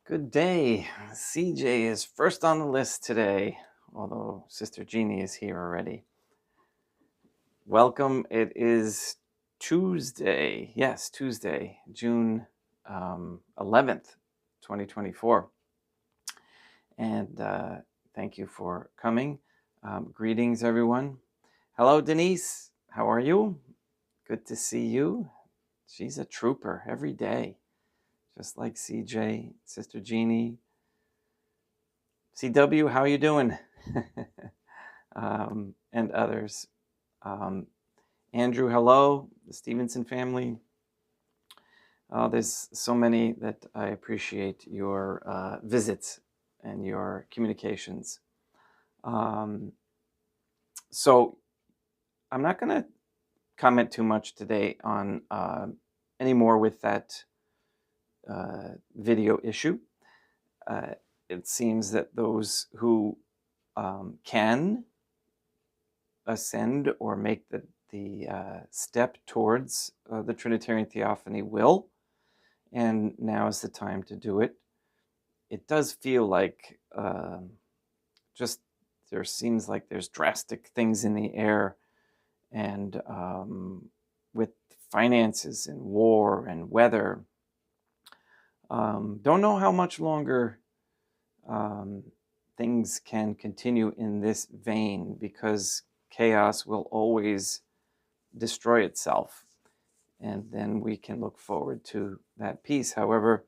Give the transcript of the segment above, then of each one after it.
Good day. CJ is first on the list today, although Sister Jeannie is here already. Welcome. It is Tuesday. Yes, Tuesday, June 11th, 2024. And thank you for coming. Greetings, everyone. Hello, Denise. How are you? Good to see you. She's a trooper every day, just like CJ, Sister Jeannie. CW, how are you doing? And others. Andrew, hello. The Stevenson family. There's so many that I appreciate your visits and your communications. So I'm not going to comment too much today on anymore with that video issue. It seems that those who can ascend or make the step towards the Trinitarian Theophany will, and now is the time to do it. It does feel like just there seems like there's drastic things in the air, and with finances and war and weather. Don't know how much longer things can continue in this vein, because chaos will always destroy itself, and then we can look forward to that peace. However,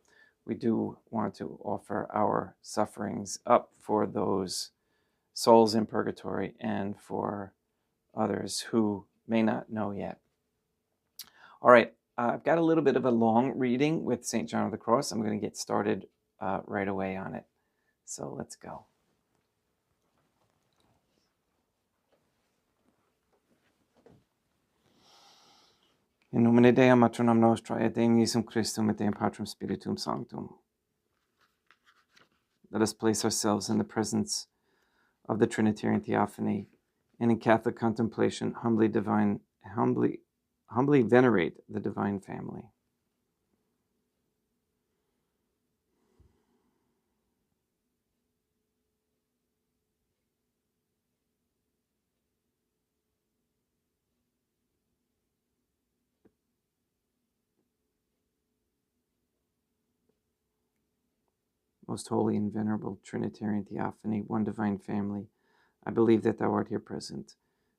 we do want to offer our sufferings up for those souls in purgatory and for others who may not know yet. All right, I've got a little bit of a long reading with St. John of the Cross. I'm going to get started right away on it. So let's go. In nomine Dei, Matronam Nostrae, et Deum Iesum Christum, et Deum Patrum Spiritum Sanctum. Let us place ourselves in the presence of the Trinitarian Theophany, and in Catholic contemplation humbly venerate the divine family. Most holy and venerable Trinitarian Theophany, one divine family, I believe that thou art here present.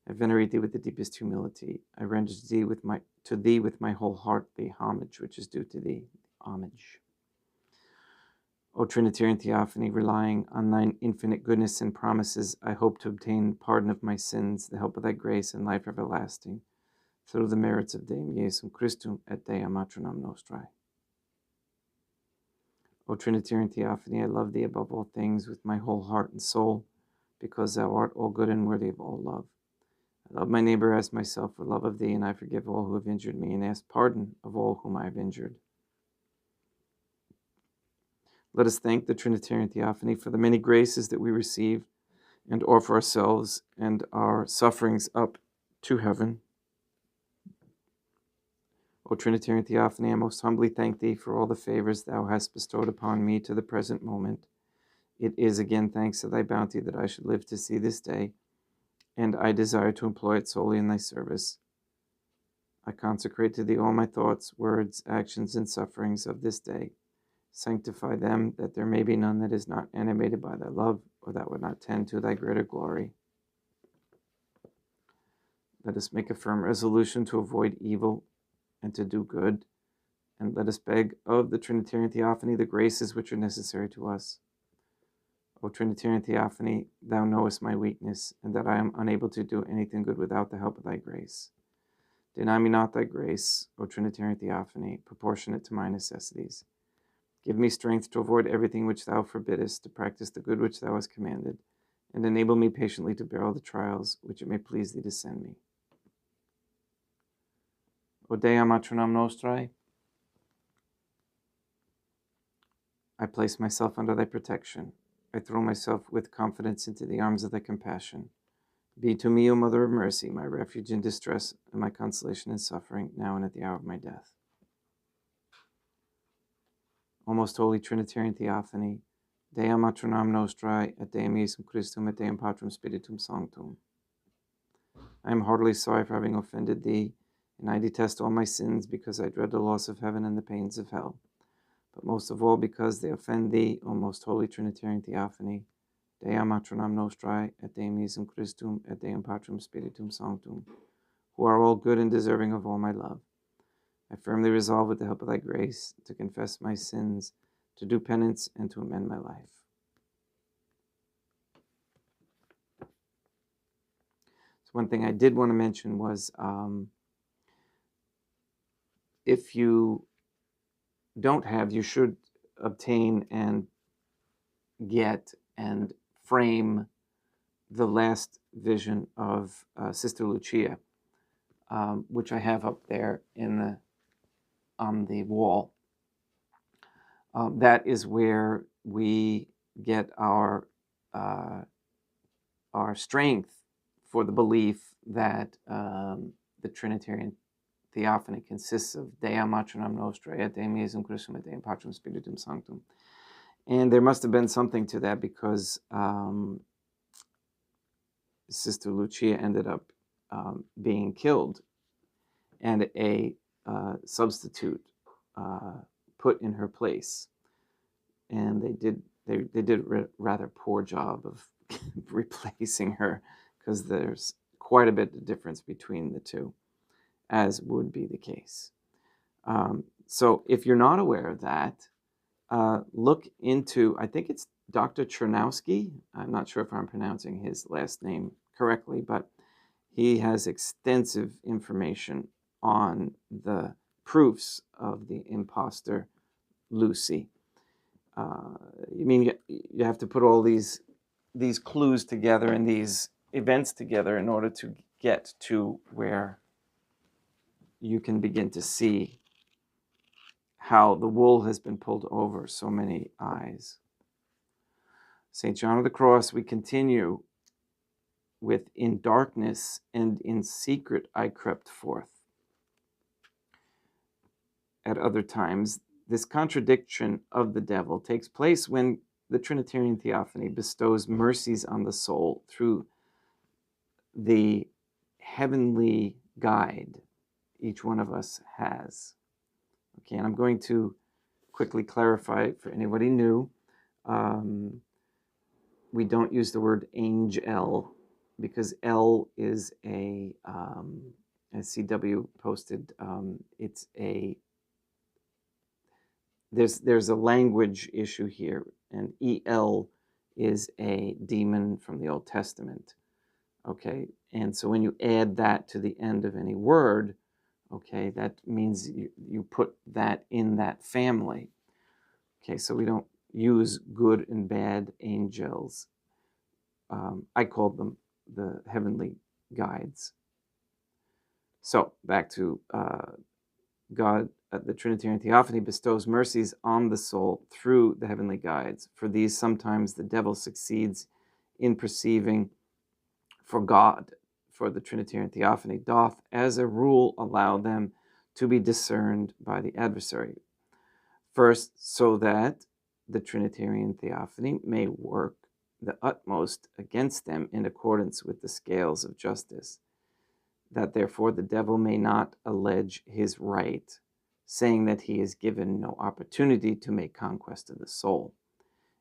I venerate thee with the deepest humility. I render to thee with my whole heart the homage which is due to thee. Homage. O Trinitarian Theophany, relying on thine infinite goodness and promises, I hope to obtain pardon of my sins, the help of thy grace, and life everlasting, through the merits of Deum Iesum Christum et Dei Matronam Nostrae. O Trinitarian Theophany, I love thee above all things with my whole heart and soul, because thou art all good and worthy of all love. I love my neighbor as myself for love of thee, and I forgive all who have injured me, and ask pardon of all whom I have injured. Let us thank the Trinitarian Theophany for the many graces that we receive, and offer ourselves and our sufferings up to heaven. O Trinitarian Theophany, I most humbly thank thee for all the favors thou hast bestowed upon me to the present moment. It is again thanks to thy bounty that I should live to see this day, and I desire to employ it solely in thy service. I consecrate to thee all my thoughts, words, actions, and sufferings of this day. Sanctify them, that there may be none that is not animated by thy love, or that would not tend to thy greater glory. Let us make a firm resolution to avoid evil and to do good, and let us beg of the Trinitarian Theophany the graces which are necessary to us. O Trinitarian Theophany, thou knowest my weakness, and that I am unable to do anything good without the help of thy grace. Deny me not thy grace, O Trinitarian Theophany, proportionate to my necessities. Give me strength to avoid everything which thou forbiddest, to practice the good which thou hast commanded, and enable me patiently to bear all the trials which it may please thee to send me. O Dei Matronam Nostrae, I place myself under thy protection. I throw myself with confidence into the arms of thy compassion. Be to me, O Mother of Mercy, my refuge in distress and my consolation in suffering, now and at the hour of my death. O most holy Trinitarian Theophany, Dea Matronam Nostrae, et Deum Iesum Christum, et Deum Patrum Spiritum Sanctum. I am heartily sorry for having offended thee, and I detest all my sins because I dread the loss of heaven and the pains of hell. But most of all because they offend thee, O most holy Trinitarian Theophany, Dea Matronam Nostrae, et Deum Iesum Christum, et Deum Patrum Spiritum Sanctum, who are all good and deserving of all my love. I firmly resolve with the help of thy grace to confess my sins, to do penance, and to amend my life. So one thing I did want to mention was if you don't have, you should obtain and get and frame the last vision of Sister Lucia, which I have up there on the wall. That is where we get our strength for the belief that the Trinitarian Theophany consists of Dea Matronam Nostrae, et Deum Iesum Christum, et Deum Patrum Spiritum Sanctum. And there must have been something to that because Sister Lucia ended up being killed and a substitute put in her place. And they did a rather poor job of replacing her because there's quite a bit of difference between the two, as would be the case. So if you're not aware of that, look into, I think it's Dr. Chernowski. I'm not sure if I'm pronouncing his last name correctly, but he has extensive information on the proofs of the imposter Lucy. You have to put all these clues together and these events together in order to get to where you can begin to see how the wool has been pulled over so many eyes. St. John of the Cross, we continue with in darkness and in secret I crept forth. At other times, this contradiction of the devil takes place when the Trinitarian Theophany bestows mercies on the soul through the heavenly guide each one of us has. Okay, and I'm going to quickly clarify for anybody new. We don't use the word angel because L is as CW posted, it's there's a language issue here, and EL is a demon from the Old Testament. Okay, and so when you add that to the end of any word, okay, that means you put that in that family. Okay, so we don't use good and bad angels. I called them the heavenly guides. So back to God, the Trinitarian Theophany bestows mercies on the soul through the heavenly guides. For these, sometimes the devil succeeds in perceiving, for God, for the Trinitarian Theophany, doth as a rule allow them to be discerned by the adversary. First, so that the Trinitarian Theophany may work the utmost against them in accordance with the scales of justice, that therefore the devil may not allege his right, saying that he is given no opportunity to make conquest of the soul.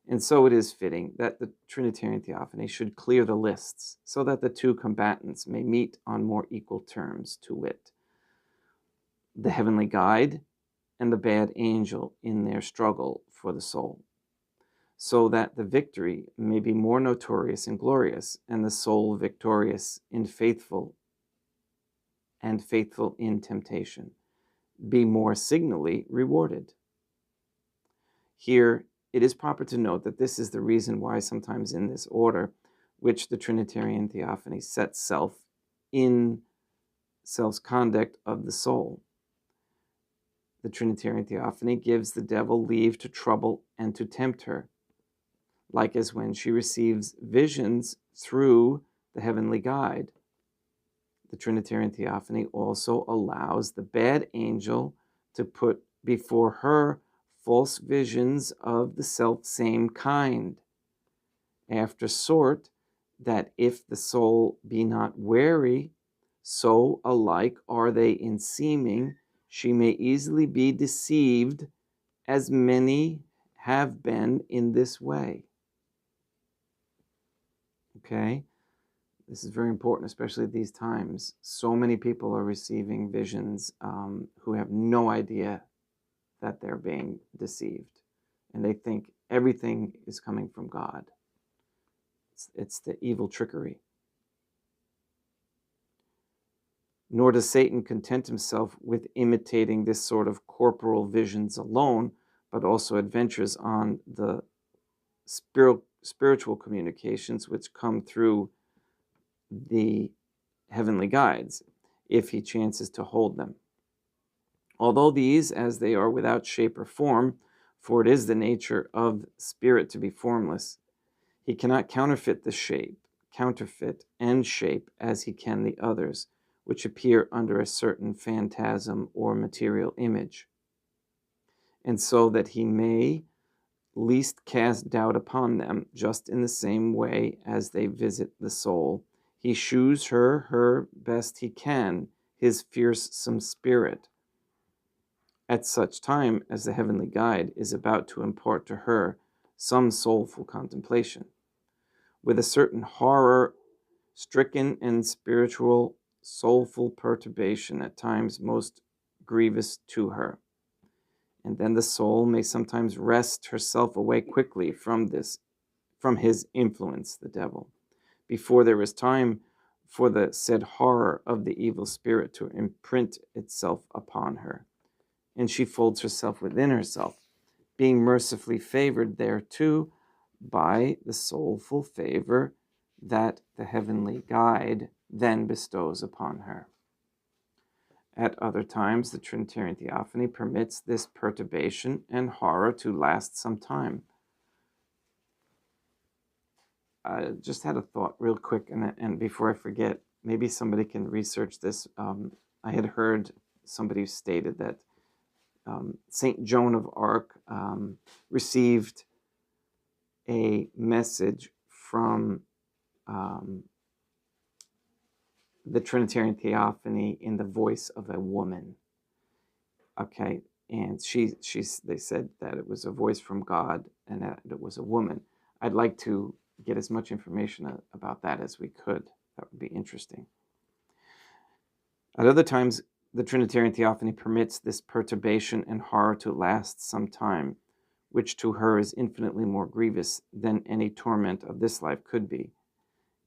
And so it is fitting that the Trinitarian Theophany should clear the lists so that the two combatants may meet on more equal terms, to wit, the heavenly guide and the bad angel in their struggle for the soul, so that the victory may be more notorious and glorious, and the soul victorious in faithful in temptation, be more signally rewarded. Here, it is proper to note that this is the reason why sometimes in this order, which the Trinitarian Theophany sets self in self's conduct of the soul, the Trinitarian Theophany gives the devil leave to trouble and to tempt her, like as when she receives visions through the heavenly guide. The Trinitarian Theophany also allows the bad angel to put before her false visions of the self-same kind, after sort, that if the soul be not wary, so alike are they in seeming, she may easily be deceived, as many have been in this way. Okay? This is very important, especially at these times. So many people are receiving visions who have no idea that they're being deceived. And they think everything is coming from God. It's the evil trickery. Nor does Satan content himself with imitating this sort of corporal visions alone, but also adventures on the spiritual communications which come through the heavenly guides, if he chances to hold them. Although these, as they are without shape or form, for it is the nature of spirit to be formless, he cannot counterfeit and shape as he can the others, which appear under a certain phantasm or material image. And so that he may least cast doubt upon them, just in the same way as they visit the soul, he shews her best he can, his fearsome spirit, at such time as the heavenly guide is about to impart to her some soulful contemplation, with a certain horror-stricken and spiritual, soulful perturbation at times most grievous to her. And then the soul may sometimes wrest herself away quickly from his influence, the devil, before there is time for the said horror of the evil spirit to imprint itself upon her. And she folds herself within herself, being mercifully favored thereto by the soulful favor that the heavenly guide then bestows upon her. At other times, the Trinitarian Theophany permits this perturbation and horror to last some time. I just had a thought real quick, and before I forget, maybe somebody can research this. I had heard somebody stated that Saint Joan of Arc received a message from the Trinitarian Theophany in the voice of a woman. Okay, and they said that it was a voice from God and that it was a woman. I'd like to get as much information about that as we could. That would be interesting. At other times, the Trinitarian Theophany permits this perturbation and horror to last some time, which to her is infinitely more grievous than any torment of this life could be,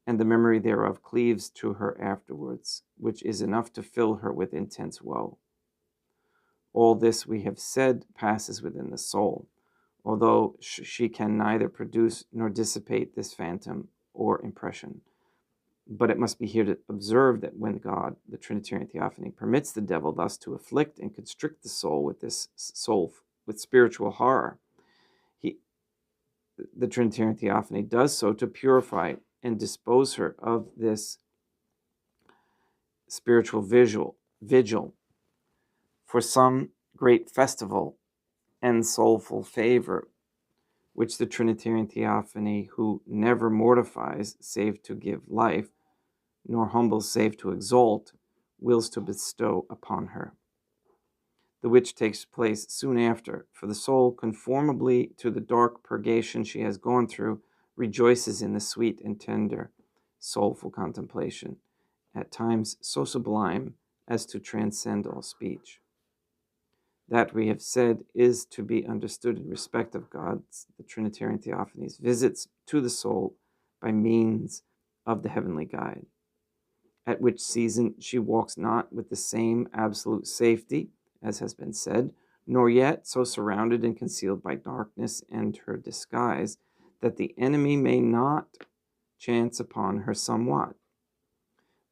and the memory thereof cleaves to her afterwards, which is enough to fill her with intense woe. All this we have said passes within the soul, although she can neither produce nor dissipate this phantom or impression. But it must be here to observe that when God, the Trinitarian Theophany, permits the devil thus to afflict and constrict the soul with spiritual horror, the Trinitarian Theophany does so to purify and dispose her of this spiritual vigil for some great festival and soulful favor, which the Trinitarian Theophany, who never mortifies save to give life, nor humbles save to exalt, wills to bestow upon her. The which takes place soon after, for the soul, conformably to the dark purgation she has gone through, rejoices in the sweet and tender, soulful contemplation, at times so sublime as to transcend all speech. That we have said is to be understood in respect of God's, the Trinitarian Theophany's visits to the soul by means of the heavenly guide, at which season she walks not with the same absolute safety, as has been said, nor yet so surrounded and concealed by darkness and her disguise, that the enemy may not chance upon her somewhat.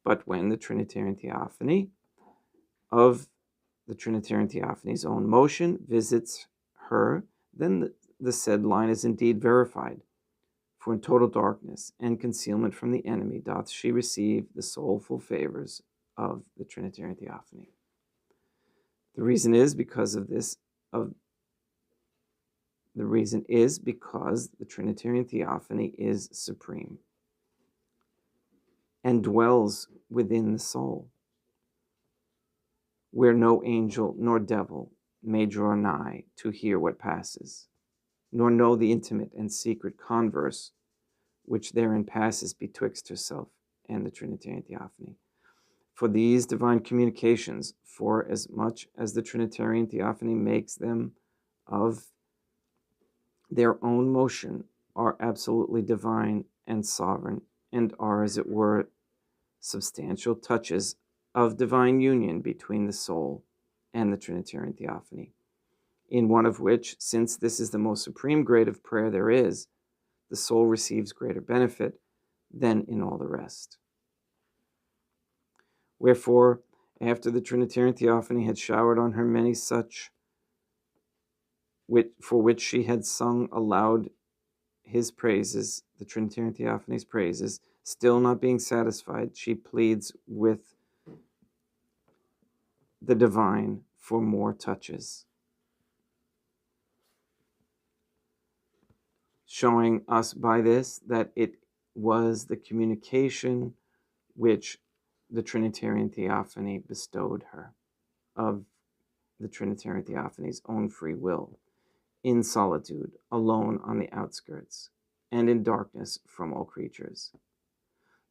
But when the Trinitarian Theophany of the Trinitarian Theophany's own motion visits her, then the said line is indeed verified. For in total darkness and concealment from the enemy doth she receive the soulful favors of the Trinitarian Theophany. The reason is because of The reason is because the Trinitarian Theophany is supreme and dwells within the soul, where no angel nor devil may draw nigh to hear what passes, nor know the intimate and secret converse which therein passes betwixt herself and the Trinitarian Theophany. For these divine communications, for as much as the Trinitarian Theophany makes them of their own motion, are absolutely divine and sovereign, and are, as it were, substantial touches of divine union between the soul and the Trinitarian Theophany, in one of which, since this is the most supreme grade of prayer there is, the soul receives greater benefit than in all the rest. Wherefore, after the Trinitarian Theophany had showered on her many such for which she had sung aloud his praises, the Trinitarian Theophany's praises, still not being satisfied, she pleads with the divine for more touches, showing us by this that it was the communication which the Trinitarian Theophany bestowed her, of the Trinitarian Theophany's own free will, in solitude, alone on the outskirts, and in darkness from all creatures.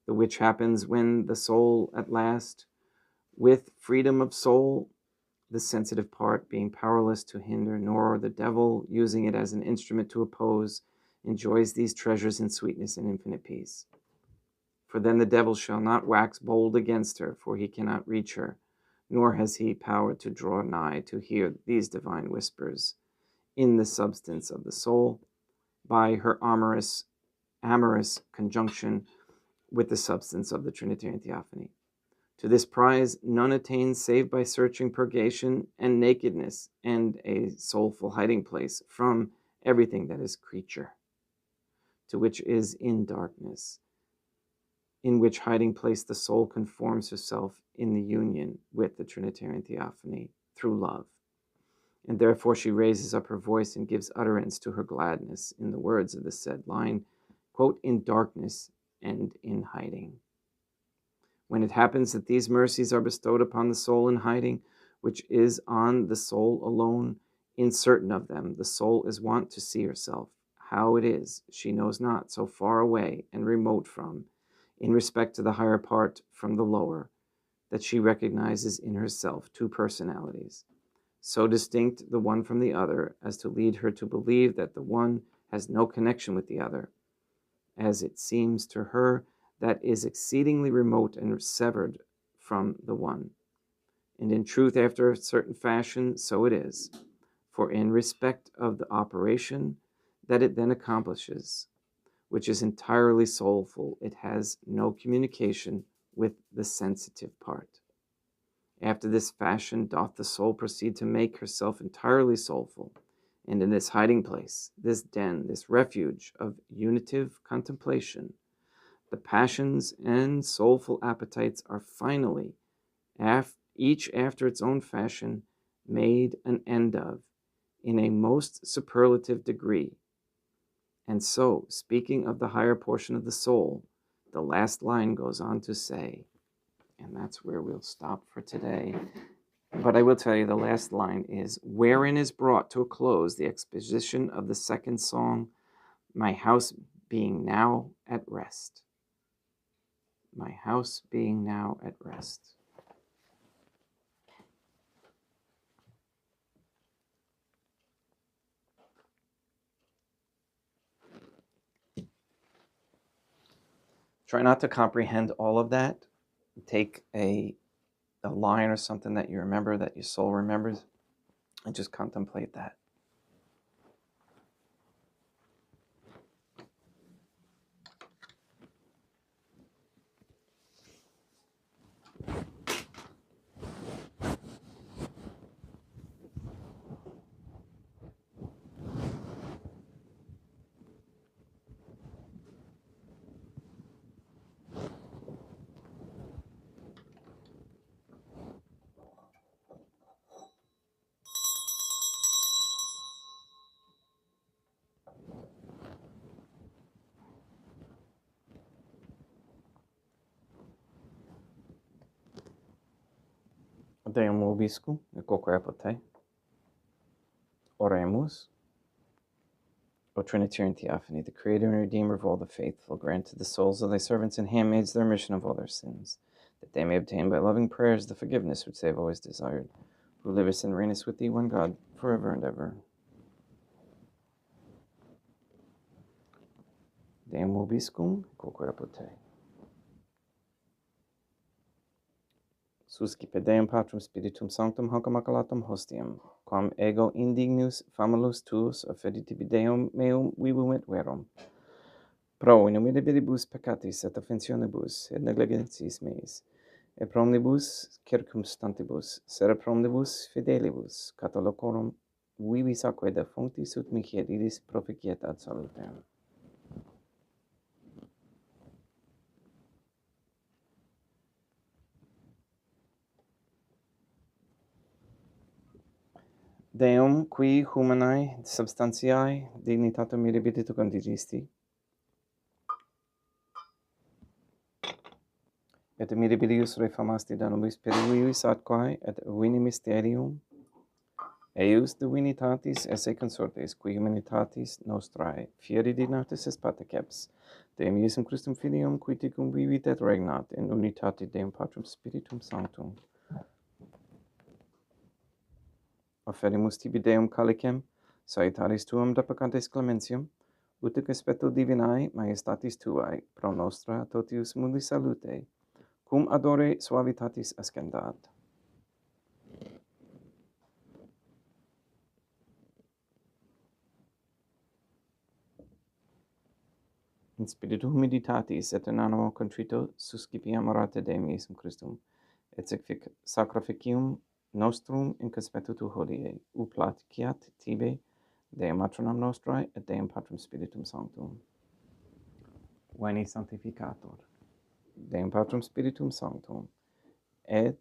The which happens when the soul at last, with freedom of soul, the sensitive part being powerless to hinder, nor the devil using it as an instrument to oppose, enjoys these treasures in sweetness and infinite peace. For then the devil shall not wax bold against her, for he cannot reach her, nor has he power to draw nigh to hear these divine whispers in the substance of the soul, by her amorous conjunction with the substance of the Trinitarian Theophany. To this prize none attains save by searching purgation and nakedness and a soulful hiding place from everything that is creature, to which is in darkness, in which hiding place the soul conforms herself in the union with the Trinitarian Theophany through love. And therefore she raises up her voice and gives utterance to her gladness in the words of the said line, quote, in darkness and in hiding. When it happens that these mercies are bestowed upon the soul in hiding, which is on the soul alone, in certain of them the soul is wont to see herself, how it is, she knows not, so far away and remote from, in respect to the higher part from the lower, that she recognizes in herself two personalities, so distinct the one from the other as to lead her to believe that the one has no connection with the other, as it seems to her that is exceedingly remote and severed from the one. And in truth, after a certain fashion, so it is. For in respect of the operation that it then accomplishes, which is entirely soulful, it has no communication with the sensitive part. After this fashion doth the soul proceed to make herself entirely soulful, and in this hiding place, this den, this refuge of unitive contemplation, the passions and soulful appetites are finally, each after its own fashion, made an end of in a most superlative degree. And so, speaking of the higher portion of the soul, the last line goes on to say, and that's where we'll stop for today. But I will tell you, the last line is, wherein is brought to a close the exposition of the second song, my house being now at rest. My house being now at rest. Try not to comprehend all of that. Take a line or something that you remember, that your soul remembers, and just contemplate that. Deum vobiscum, quoque apud te. Oremus. O Trinitarian Theophany, the Creator and Redeemer of all the faithful, grant to the souls of thy servants and handmaids the remission of all their sins, that they may obtain by loving prayers the forgiveness which they have always desired, who livest and reignest with thee, one God, forever and ever. Deum vobiscum, quoque apud te. Suscipe Deum Patrum Spiritum Sanctum hoc immaculatum hostiam, quam ego indignus famulus tuus offenditibi Deum meum vivum verum, pro innumerabilibus peccatis et offensionibus et negligentis meis, et promnibus circumstantibus, sera promnibus fidelibus, catalocorum vivis aquae defunctis ut mihi et idis proficiet ad salutem. Deum, qui humanae substantiae dignitatem mirabilitu condigisti, et mirabilius refamasti da nobis perivius atquae et vini mysterium, eius divinitatis esse consortes, qui humanitatis nostrae, fieri dignatis est pateceps, Deum Iesum Christum Filium, qui ticum vivit et regnat, in unitate Deum Patrum Spiritum Sanctum. Offerimus tibi Deum calicem, saitaris tuum da peccantes clementium, ut speto divinae majestatis tuae, pro nostra totius mundi salute, cum adore suavitatis ascendat. In spiritu humiditatis et in animo contrito suscipiam orate Deum Iesum Christum, et sacrificium nostrum in conspectu tu hodie, uplaciat tibi Deum matronam nostrae et Deum Patrum Spiritum Sanctum. Veni sanctificator. Deum Patrum Spiritum Sanctum, et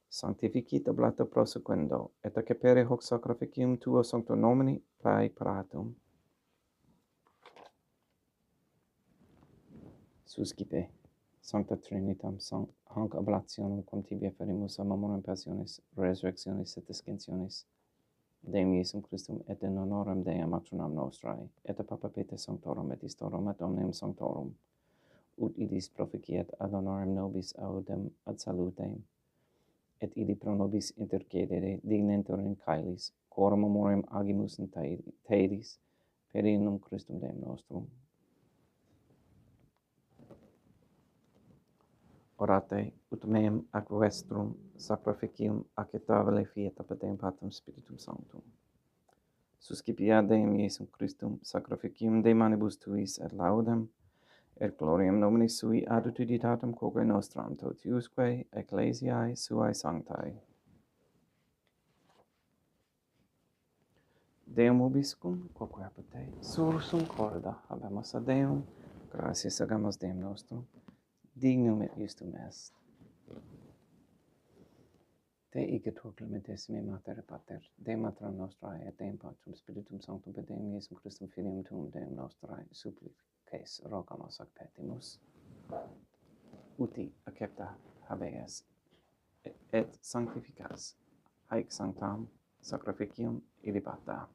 sanctificit oblata prosequendo, et accepere hoc sacrificium tuo sancto nomini praepaраtum. Suscipe, Sancta Trinitam, hanc oblationem quam tibi offerimus a memoriam passionis, resurrectionis et ascensionis, Deum Iesum Christum, et in honorem Deum matronam nostrae, et a Papa Peter Sanctorum et Istorum et omnium Sanctorum, ut idis proficiet ad honorem nobis audem ad salutem, et idi pro nobis intercedere dignentur in caelis, quorum memoriam agimus in taedis, per innum Christum Deum nostrum. Orate, ut meum ac vestrum sacrificium acceptabile fiat apud Deum Patrum Spiritum Sanctum. Suscipiat Deum Iesum Christum sacrificium de manibus tuis et laudem, et gloriam nomini sui ad utilitatem quoque nostram totiusque ecclesiae suae sanctae. Deum vobiscum, quoque apud te, sursum corda habemus ad Deum, gratias agamus Deum nostrum, dignum et justum est. Te igitur clementissime Mater et Pater, Deum Matram Nostrae et Deum Patrum Spiritum Sanctum per Deum Iesum Christum Filium Tuum Deum Nostrae, supplices rogamus ac petimus, uti accepta habeas et sanctificas haec sanctam sacrificium illibata.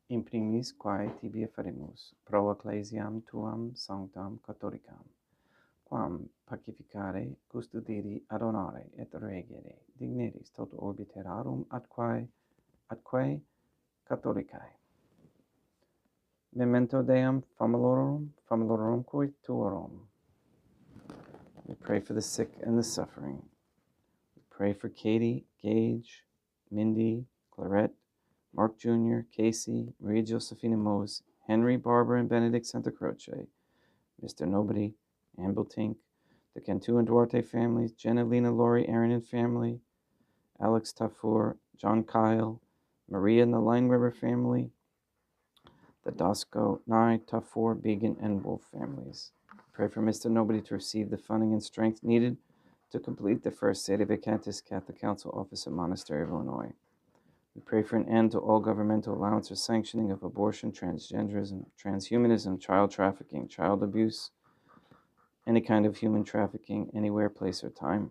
In primis quae tibi offerimus, pro ecclesiam tuam sanctam catholicam, quam pacificare, custodiri, adonare et regere digneris toto orbiterarum atque catholicae. Memento Deum famulorum tuorum. We pray for the sick and the suffering. We pray for Katie, Gage, Mindy, Clarette, Mark Jr., Casey, Maria Josephina Mose, Henry, Barbara, and Benedict Santa Croce, Mr. Nobody, Amble Tink, the Cantu and Duarte families, Jenna, Lena, Lori, Aaron and family, Alex Tafur, John Kyle, Maria and the Line River family, the Dosco, Nye, Tafur, Began, and Wolf families. Pray for Mr. Nobody to receive the funding and strength needed to complete the first Sede Vacantis Catholic Council office at Monastery of Illinois. We pray for an end to all governmental allowance or sanctioning of abortion, transgenderism, transhumanism, child trafficking, child abuse, any kind of human trafficking, anywhere, place, or time.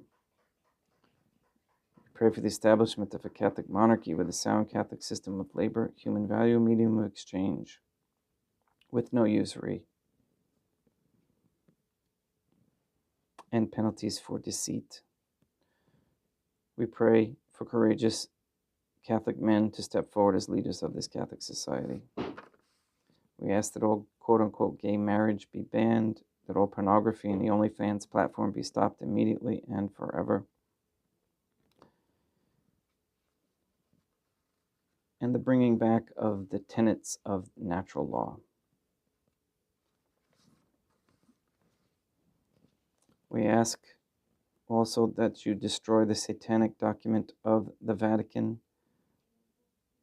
Pray for the establishment of a Catholic monarchy with a sound Catholic system of labor, human value, medium of exchange, with no usury and penalties for deceit. We pray for courageous Catholic men to step forward as leaders of this Catholic society. We ask that all quote-unquote gay marriage be banned, that all pornography in the OnlyFans platform be stopped immediately and forever, and the bringing back of the tenets of natural law. We ask also that you destroy the satanic document of the Vatican,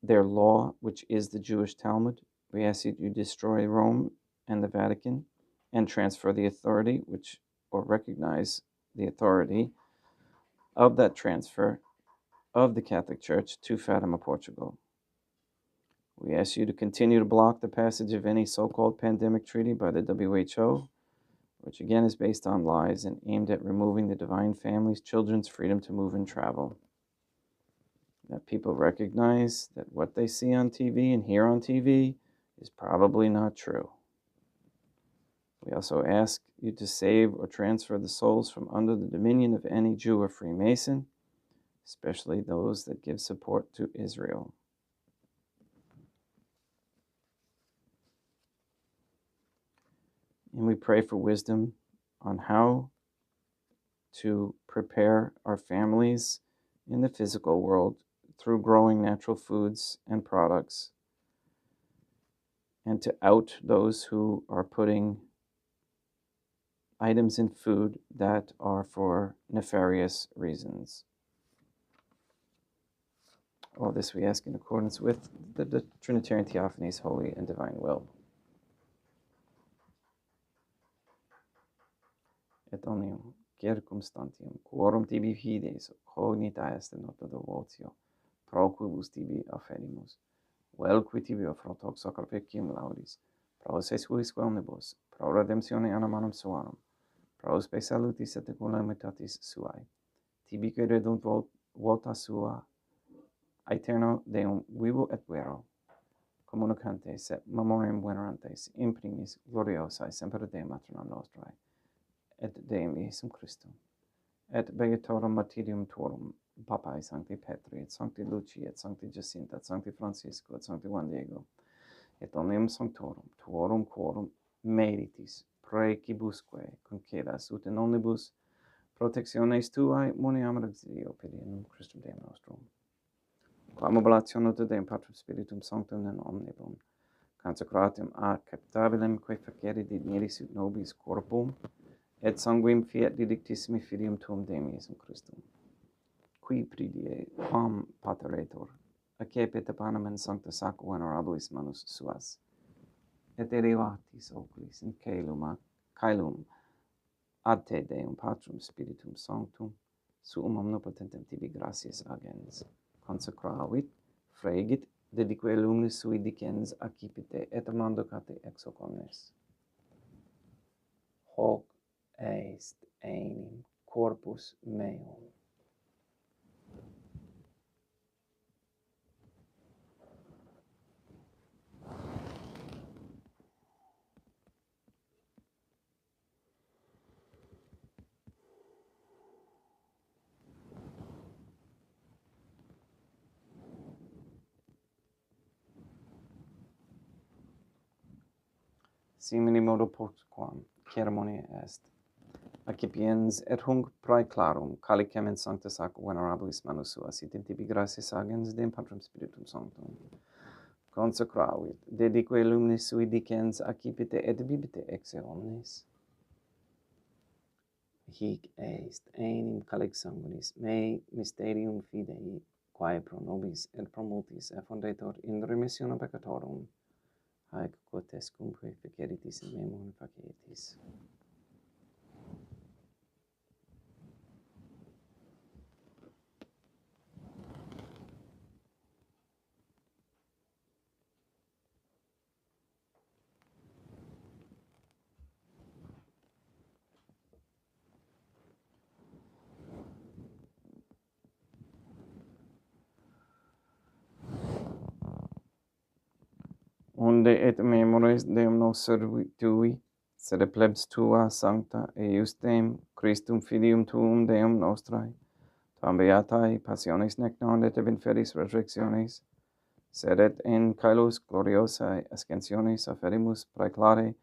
their law, which is the Jewish Talmud. We ask that you destroy Rome and the Vatican and transfer the authority, or recognize the authority of that transfer of the Catholic Church to Fatima, Portugal. We ask you to continue to block the passage of any so-called pandemic treaty by the WHO, which again is based on lies and aimed at removing the divine family's children's freedom to move and travel. That people recognize that what they see on TV and hear on TV is probably not true. We also ask you to save or transfer the souls from under the dominion of any Jew or Freemason, especially those that give support to Israel. And we pray for wisdom on how to prepare our families in the physical world through growing natural foods and products, and to out those who are putting items in food that are for nefarious reasons. All this we ask in accordance with the Trinitarian Theophany's holy and divine will. Et omnium circumstantium quorum tibi fides cognita est nota devotio, pro quibus tibi offerimus, vel qui tibi offrotox sacrificium laudis, pro sesuis omnibus, pro redemptione animarum suarum, pro spe salutis et calamitatis suae, tibi que redunt vota sua, aeterno Deum vivo et vero, communicantes et memoriam venerantes, in primis gloriosae semper Deum maternam nostrae, et Deum Iesum Christum, et begetorum martyrium tuorum, Papae Sancti Petri, et Sancti Luci, et Sancti Jacinta, et Sancti Francisco, et Sancti Juan Diego, et omnium sanctorum, tuorum quorum meritis, precibusque concedas ut in omnibus protectiones tuae muniam exilio per in Christum Deum nostrum. Quam oblatione te Deum Patrum Spiritum Sanctum in omnibus consecratum acceptabilem quae facere digneris ut nobis corpum, et sanguim fiat didictissimi filium tuum Deum Iesum Christum, qui pridie quam pateretur, accepit panem in sancta sacco venerabilis manus suas, et elevatis oculis in caelum ad te Deum Patrum Spiritum Sanctum, suum omnipotentem tibi gratias agens, consecravit, fregit, dedique luminis sui dicens accipite, et mandocate ex hoc omnes. Hoc est enim corpus meum. Simini modo postquam ceremonia est, accipiens et hunc praeclarum, calicem in sancta sacco venerabilis manus suas, et in tibi gratias agens Deum Patrum Spiritum Sanctum, consecravit, dedique luminis sui dicens accipite et bibite ex omnes. Hic est enim calix sanguinis mei mysterium fidei, quae pro nobis et pro multis effundetur in remissionem peccatorum, haec quotescumque feceritis in memoria facetis. Donde et memoris Deum nos servitui, sed plebs tua sancta eiustem Christum filium tuum Deum nostrae, tam beatae passiones nec non et nefarious resurrectiones, sed et in caelus gloriosae ascensiones afferimus praeclare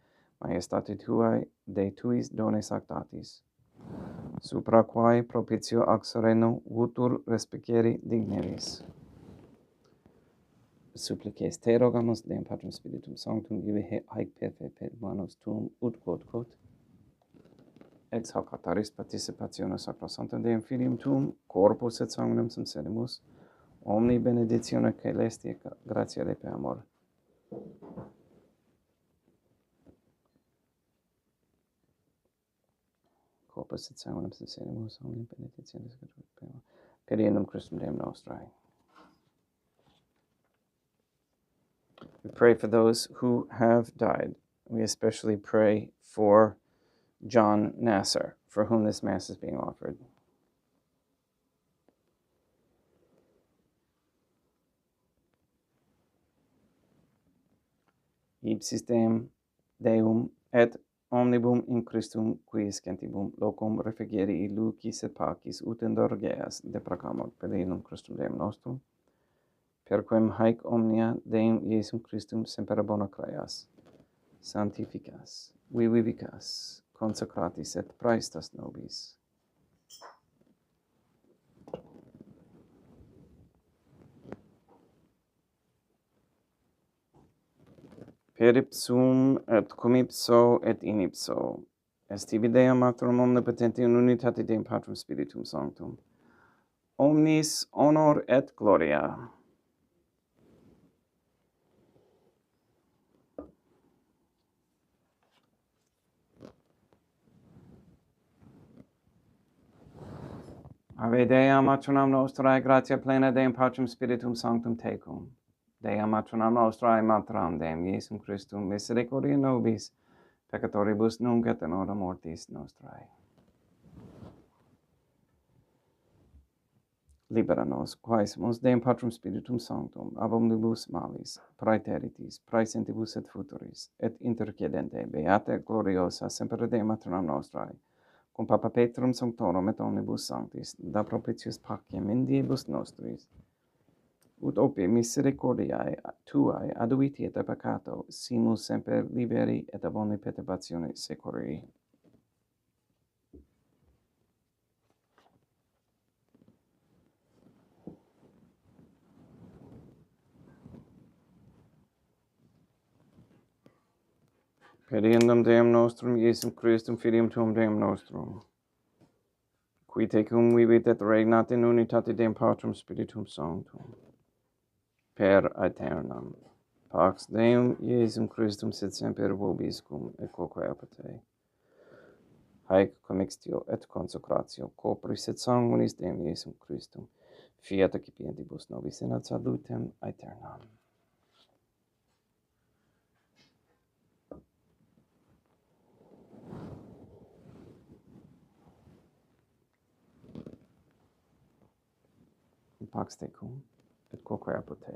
majestate tuae de tuis dones actatis, supra quae propitio ac sereno vutur respicere digneris. Supplices te rogamus Deum Patrum Spiritum Sanctum ibi haec per manus tuum ut quod ex hoc altaris participationis sacrosanctum Deum Filium tuum corpus et sanguinem sum sedimus omni benedictione caelesti et gratia Dei per amor. Corpus et sanguinem sum sedimus omni benedictione caelesti per amor. Pediendum Christum Deum nostrae. We pray for those who have died. We especially pray for John Nasser, for whom this Mass is being offered. Ipsis Deum et omnibum in Christum quis gentibum locum refugere lucis et pacis ut indulgeas deprecamur pediendum Christum Deum nostrum, per quem haec omnia Deum Iesum Christum semper bona creas, sanctificas, vivicas, consecratis et praestas nobis. Per ipsum et cum ipso et in ipso, est ibi Deum Patrum omnipotenti in unitate Deum Patrum Spiritum Sanctum, omnis honor et gloria. Ave Dea matronam nostrae, gratia plena Deum Patrum Spiritum Sanctum tecum. Dea matronam nostrae, matram Deum Iesum Christum, misericordia nobis, peccatoribus nunc et in hora mortis nostrae. Libera nos, quaesimus Deum Patrum Spiritum Sanctum, ab omnibus malis, praeteritis, praesentibus et futuris, et intercedente, beata et gloriosa, semper Dea matronam nostrae, cum Papa Petrum Sanctorum et omnibus sanctis, da propitius pacem in diebus nostris, ut opie misericordiae tuae aduiti et a peccato, simus semper liberi et ab omni perturbatione securi. Pediendum Deum nostrum, Iesum Christum, Filium Tuum Deum nostrum, qui tecum vivit et regnat in unitate Deum Patrum Spiritum Sanctum, per aeternam. Pax Deum Iesum Christum sit semper vobiscum et quoque apud te. Haec commixtio et consecratio corporis et sanguinis Deum Iesum Christum, fiat accipientibus nobis in ad salutem aeternam. Pax tecum et quoque apud te.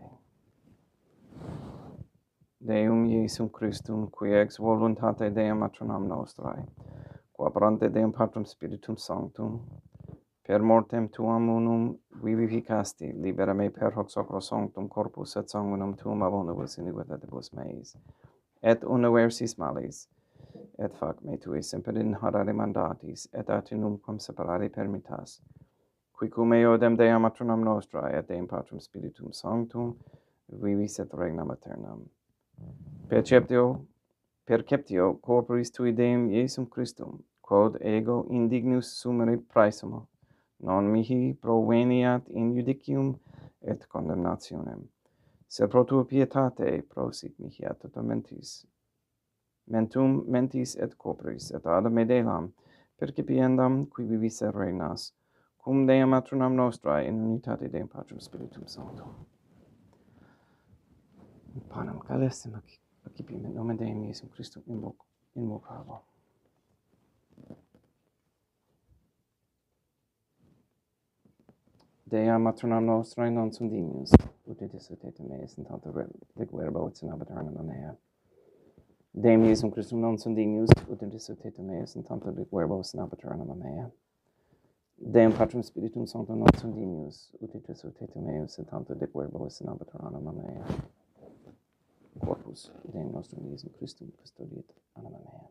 Deum Iesum Christum, qui ex voluntate Deum matronam nostrae, qua operante Deum Patrum Spiritum Sanctum, per mortem tuam unum vivificasti, libera me per hoc sacrosanctum corpus et sanguinum tuum ab omnibus iniquitatibus meis, et universis malis, et fac me tui semper inharare mandatis, et ati numquam separare permittas, qui cum eo Deum matronam nostrae, et Deum Patrum Spiritum Sanctum, vivis et regnam aeternam. Perceptio corporis tui Deum Iesum Christum, quod ego indignus sumere praesumo, non mihi proveniat in judicium et condemnationem, sed pro tua pietate prosit mihi ad mentis et corporis, et ad medelam, percipiendam qui vivis et regnas, cum Deum matronam nostrae in unitate Deum Patrum Spiritum Sanctum. Panem caelestim accipim in nomen Deum Iesum Christum invocabo. Dea matrona nostra non sunt dignius, ut disutete meis in tanto de verbo et in aeternam mea. Deum Iesum Christum non sunt dignius, ut disutete meis in tanto de verbo et in aeternam mea. Deum Patrum Spiritum Sanctum non sunt dignius, ut disutete meis in tanto de verbo et in aeternam mea. Corpus Deum nostrum Iesum Christum custodiet anima mea.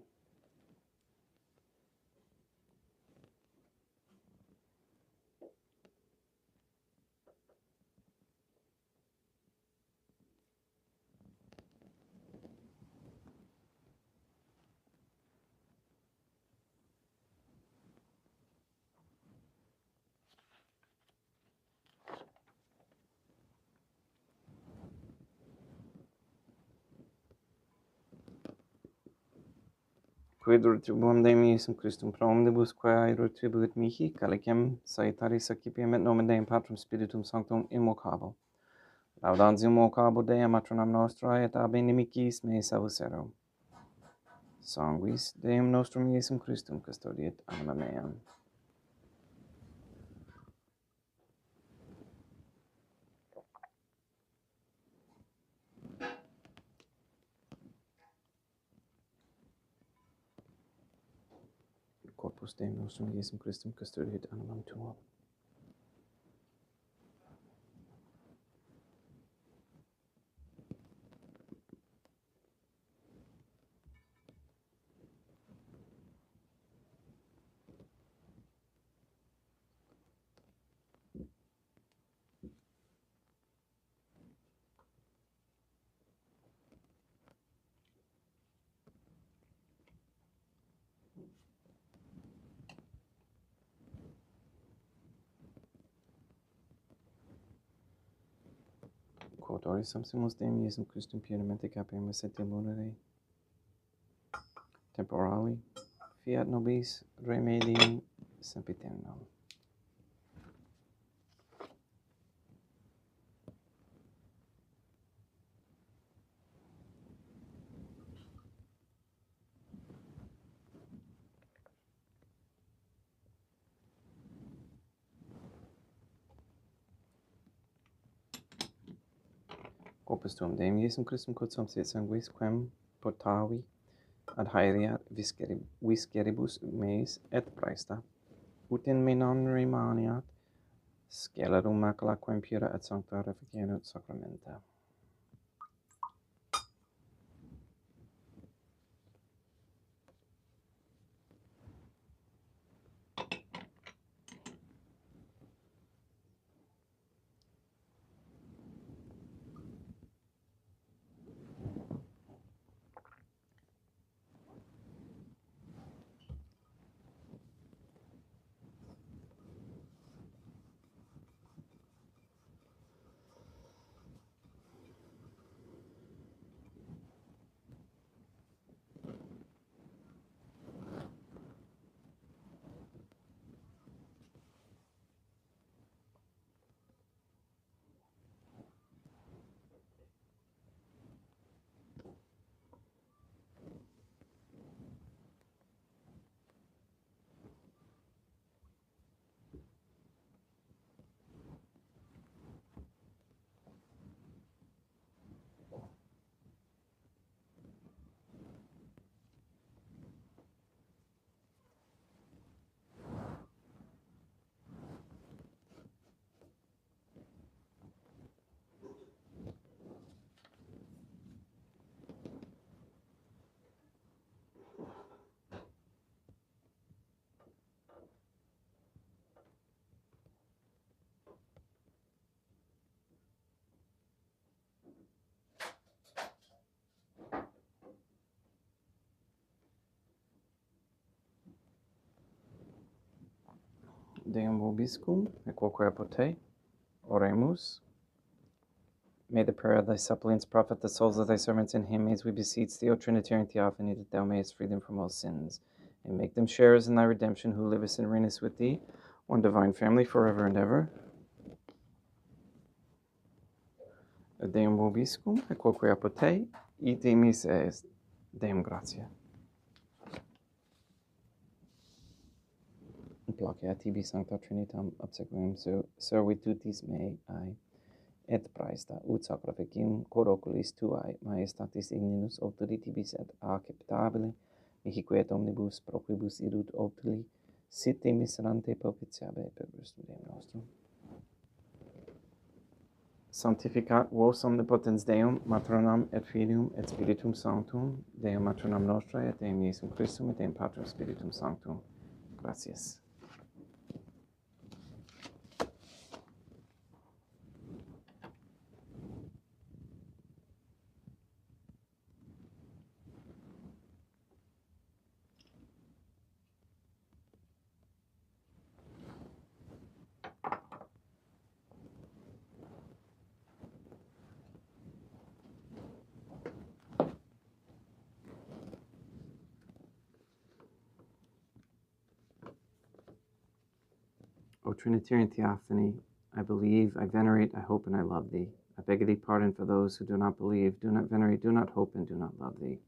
Quid retribuam Deum Iesum Christum pro omnibus quae retribuit mihi, calicem saitaris accipiem et nomen Deum Patrum Spiritum Sanctum invocabo. Laudantium vocabo Dea matronam nostrae et ab inimicis me salvusero. Sanguis Deum nostrum Iesum Christum custodiet anima meam. Corpus Deum nostrum Iesum Christum custodiet animam tuum. Quod oris subsumus Deum Iesum Christum puramente capiamus et demurere temporali, fiat nobis remedium sempiternam. Corpus tuum Deum Iesum Christum quod sumpsit sanguis quem potavi ad haereat visceribus meis et praesta, ut in me non remaniat scelerum macula quem pura et sancta reficienut sacramenta. Deum vobiscum, et quoque apote, oremus. May the prayer of thy suppliants profit the souls of thy servants in him, as we beseech thee, O Trinitarian Theophany, that thou mayest free them from all sins, and make them sharers in thy redemption, who livest and reignest with thee, one divine family, forever and ever. Deum vobiscum, et quoque apote, ite mis est. Deum gratia. Placea tibi sancta Trinitam obsequim servitutis mei ai, et praesta ut sacrificium coroculis tuae majestatis igninus opturi tibis et acceptabile, mihi quet omnibus proquibus irut optuli, sit te miserante propitiabe per Christum Deum nostrum. Sanctificat vos omnipotens Deum, Matronam et Filium et Spiritum Sanctum, Deum Matronam Nostrae et Deum Iesum Christum et Deum Patrum Spiritum Sanctum. Gracias. O Trinitarian Theophany, I believe, I venerate, I hope, and I love thee. I beg of thee pardon for those who do not believe, do not venerate, do not hope, and do not love thee.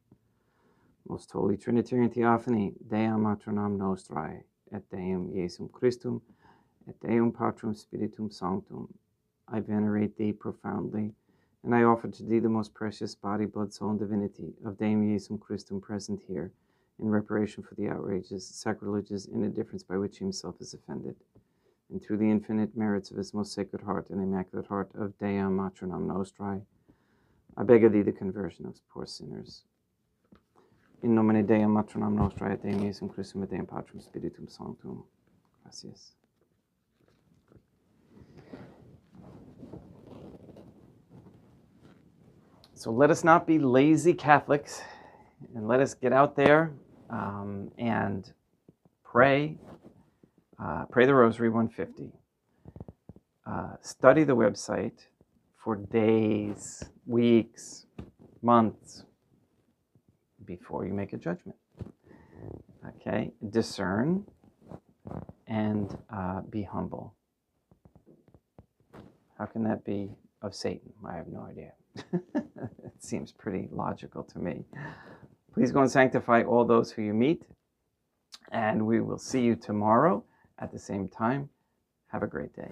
Most Holy Trinitarian Theophany, Deum Matronam Nostrae, et Deum Iesum Christum, et Deum Patrum Spiritum Sanctum, I venerate thee profoundly, and I offer to thee the most precious body, blood, soul, and divinity of Deum Iesum Christum present here, in reparation for the outrages, sacrileges, and indifference by which he himself is offended, and through the infinite merits of his most sacred heart and immaculate heart of Deum Matronam Nostrae, I beg of thee the conversion of poor sinners. In nomine Deum Matronam Nostrae, et Deum Iesum Christum, et Deum Patrum Spiritum Sanctum. Gracias. So let us not be lazy Catholics, and let us get out there and pray. Pray the Rosary 150. Study the website for days, weeks, months before you make a judgment. Okay? Discern and be humble. How can that be of Satan? I have no idea. It seems pretty logical to me. Please go and sanctify all those who you meet, and we will see you tomorrow at the same time. Have a great day.